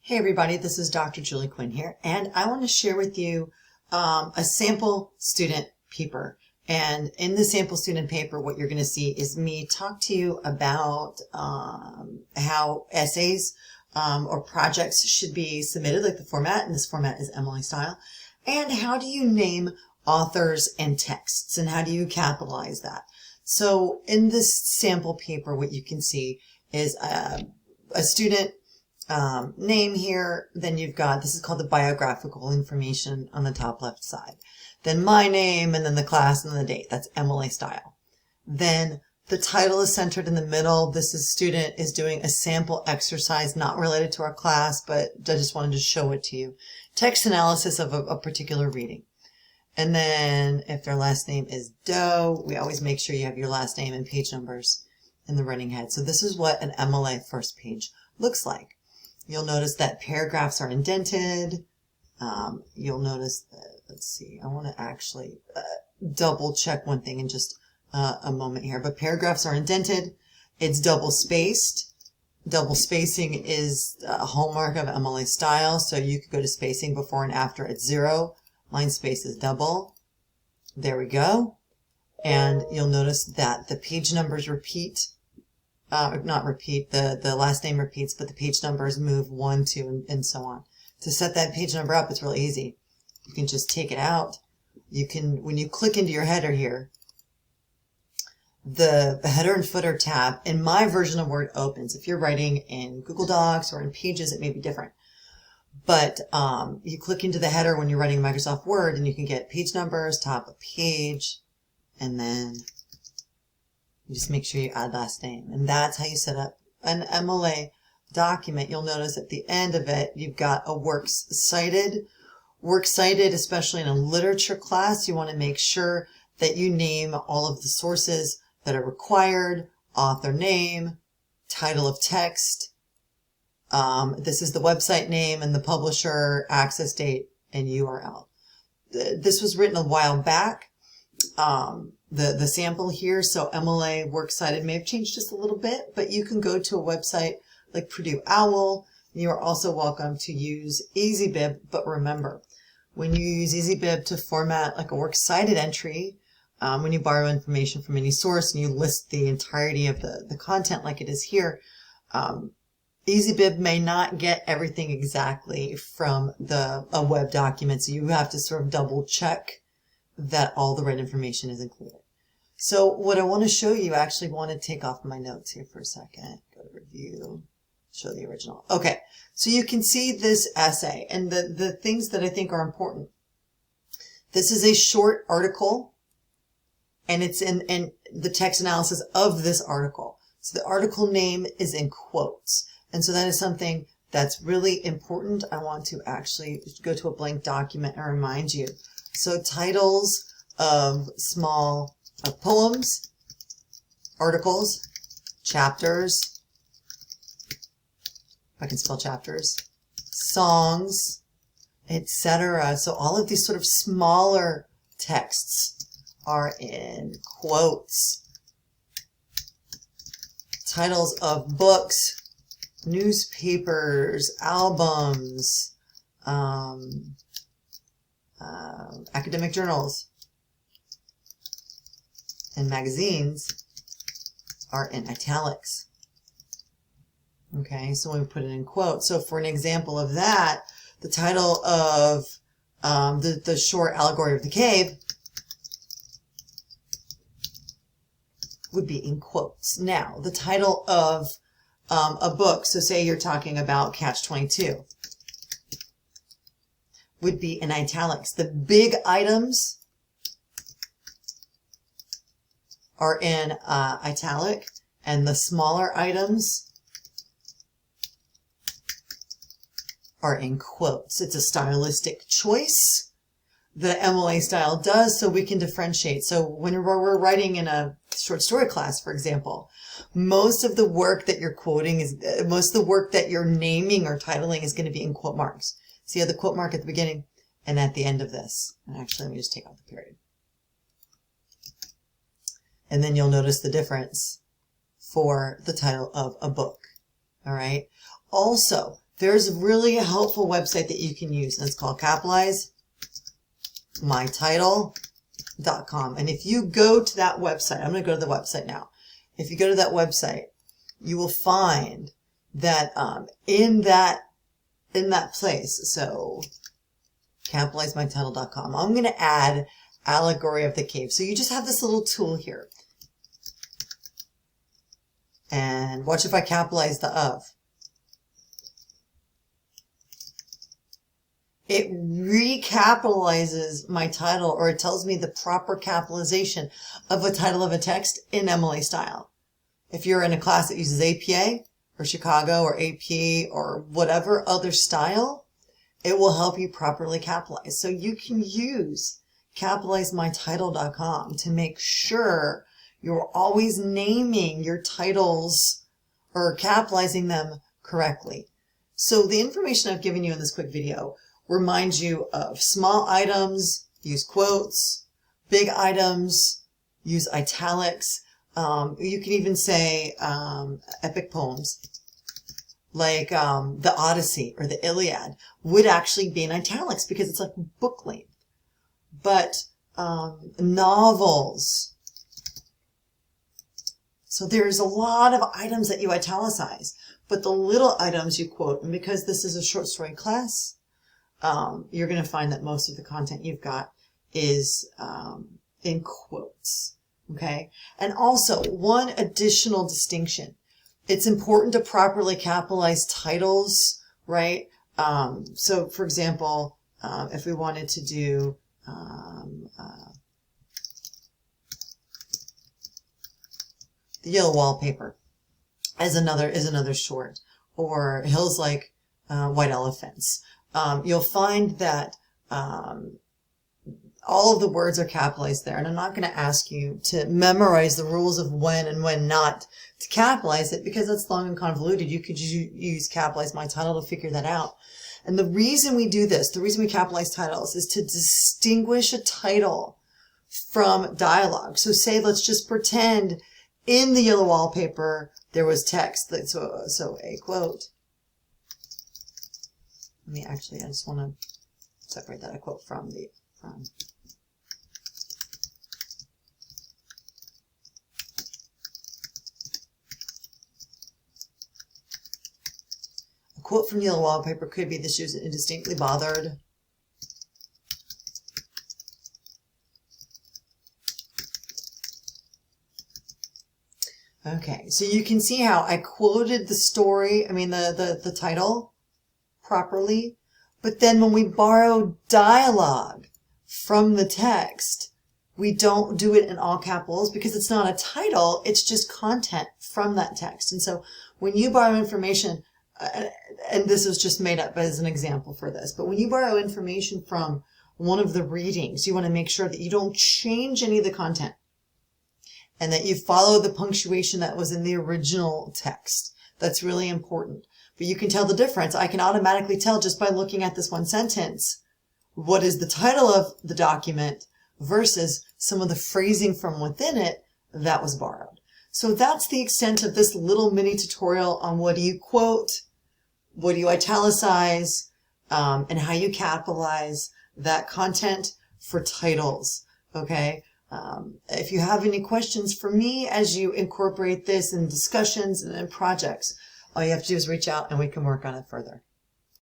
Hey everybody, this is Dr. Julie Quinn here, and I want to share with you a sample student paper. And in the sample student paper, what you're going to see is me talk to you about how essays or projects should be submitted, like the format, and this format is Emily style, and how do you name authors and texts, and how do you capitalize that. So in this sample paper, what you can see is a student name here, then you've got, this is called the biographical information on the top left side. Then my name, and then the class, and then the date. That's Emily style. Then the title is centered in the middle. This is student is doing a sample exercise, not related to our class, but I just wanted to show it to you. Text analysis of a particular reading. And then if their last name is Doe, we always make sure you have your last name and page numbers in the running head. So this is what an MLA first page looks like. You'll notice that paragraphs are indented. You'll notice that, let's see, I want to actually double check one thing in just a moment here, but paragraphs are indented. It's double spaced. Double spacing is a hallmark of MLA style, so you could go to spacing before and after at 0. Line space is double. There we go. And you'll notice that the page numbers repeat. Not repeat, the last name repeats, but the page numbers move 1, 2, and so on. To set that page number up, it's really easy. You can just take it out. You can, when you click into your header here, the header and footer tab in my version of Word opens. If you're writing in Google Docs or in Pages, it may be different. But you click into the header when you're writing Microsoft Word, and you can get page numbers, top of page, and then you just make sure you add last name. And that's how you set up an MLA document. You'll notice at the end of it, you've got a works cited. Works cited, especially in a literature class, you want to make sure that you name all of the sources that are required, author name, title of text. This is the website name and the publisher, access date, and URL. This was written a while back. The sample here, so MLA works cited may have changed just a little bit, but you can go to a website like Purdue OWL. You are also welcome to use EasyBib, but remember, when you use EasyBib to format like a works cited entry, when you borrow information from any source and you list the entirety of the content like it is here, EasyBib may not get everything exactly from a web document, so you have to sort of double check that all the right information is included. So what I want to show you, I actually want to take off my notes here for a second. Go to review, show the original. Okay, so you can see this essay and the things that I think are important. This is a short article, and it's in the text analysis of this article. So the article name is in quotes. And so that is something that's really important. I want to actually go to a blank document and remind you. So titles of small poems, articles, chapters, if I can spell chapters, songs, etc. So all of these sort of smaller texts are in quotes. Titles of books, newspapers, albums, academic journals, and magazines are in italics. Okay, so when we put it in quotes, so for an example of that, the title of the short Allegory of the Cave would be in quotes. Now, the title of a book, so say you're talking about Catch-22, would be in italics. The big items are in italic, and the smaller items are in quotes. It's a stylistic choice that MLA style does so we can differentiate. So when we're writing in a short story class, for example, most of the work that you're quoting is, most of the work that you're naming or titling is going to be in quote marks. So you have the quote mark at the beginning and at the end of this. And actually, let me just take out the period. And then you'll notice the difference for the title of a book. All right. Also, there's a really helpful website that you can use, and it's called CapitalizeMyTitle.com. And if you go to that website, I'm going to go to the website now. If you go to that website, you will find that in that place, so CapitalizeMyTitle.com, I'm going to add Allegory of the Cave. So you just have this little tool here. And watch if I capitalize the of. It recapitalizes my title, or it tells me the proper capitalization of a title of a text in MLA style. If you're in a class that uses APA or Chicago or AP or whatever other style, it will help you properly capitalize. So you can use CapitalizeMyTitle.com to make sure you're always naming your titles or capitalizing them correctly. So the information I've given you in this quick video reminds you of small items, use quotes, big items, use italics. You can even say epic poems, like the Odyssey or the Iliad would actually be in italics because it's like book length. But novels. So there's a lot of items that you italicize, but the little items you quote. And because this is a short story class, you're going to find that most of the content you've got is in quotes. Okay. And also one additional distinction. It's important to properly capitalize titles, right? So for example, if we wanted to do, the Yellow Wallpaper is another short, or Hills Like White Elephants. You'll find that all of the words are capitalized there, and I'm not going to ask you to memorize the rules of when and when not to capitalize it, because that's long and convoluted. You could use Capitalize My Title to figure that out. And the reason we do this, the reason we capitalize titles, is to distinguish a title from dialogue. So say, let's just pretend in the Yellow Wallpaper there was text. So a quote. I just want to separate that. A quote from the A quote from Yellow Wallpaper could be, "This is indistinctly bothered." Okay, so you can see how I quoted the story, the title properly, but then when we borrow dialogue from the text, we don't do it in all capitals because it's not a title, it's just content from that text. And so when you borrow information, and this is just made up as an example for this, but when you borrow information from one of the readings, you want to make sure that you don't change any of the content, and that you follow the punctuation that was in the original text. That's really important. But you can tell the difference. I can automatically tell just by looking at this one sentence what is the title of the document versus some of the phrasing from within it that was borrowed. So that's the extent of this little mini tutorial on what do you quote, what do you italicize, and how you capitalize that content for titles. Okay? If you have any questions for me as you incorporate this in discussions and in projects, all you have to do is reach out and we can work on it further.